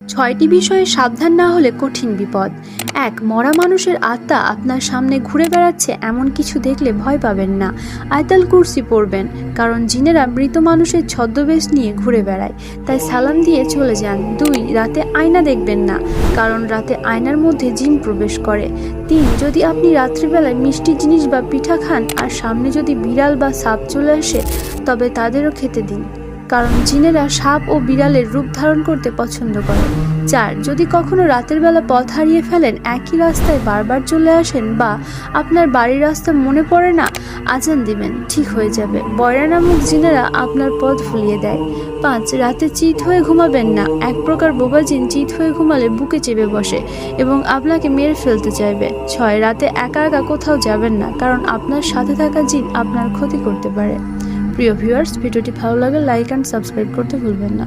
ছয়টি বিষয়ে সাবধান না হলে কঠিন বিপদ। ১. মরা মানুষের আত্মা আপনার সামনে ঘুরে বেড়াচ্ছে এমন কিছু দেখলে ভয় পাবেন না। আয়াতুল কুরসি পড়বেন, কারণ জিনেরা মৃত মানুষের ছদ্মবেশ নিয়ে ঘুরে বেড়ায়, তাই সালাম দিয়ে চলে যান। ২. রাতে আয়না দেখবেন না, কারণ রাতে আয়নার মধ্যে জিন প্রবেশ করে। ৩. যদি আপনি রাত্রিবেলায় মিষ্টি জিনিস বা পিঠা খান আর সামনে যদি বিড়াল বা সাপ চলে আসে, তবে তাদেরও খেতে দিন, কারণ জিনেরা সাপ ও বিড়ালের রূপ ধারণ করতে পছন্দ করে। ৪. যদি কখনো রাতের বেলা পথ হারিয়ে ফেলেন, একই রাস্তায় বারবার চলে আসেন বা আপনার বাড়ির রাস্তা মনে পড়ে না, আজান দিবেন, ঠিক হয়ে যাবে। বয়রা নামক জিনেরা আপনার পথ ভুলিয়ে দেয়। ৫. রাতে চিত হয়ে ঘুমাবেন না। এক প্রকার বোবা জিন চিত হয়ে ঘুমালে বুকে চেপে বসে এবং আপনাকে মেরে ফেলতে চাইবে। ৬. রাতে একা একা কোথাও যাবেন না, কারণ আপনার সাথে থাকা জিন আপনার ক্ষতি করতে পারে। প্রিয় ভিউয়ার্স, ভিডিওটি ভালো লাগলে লাইক অ্যান্ড সাবস্ক্রাইব করতে ভুলবেন না।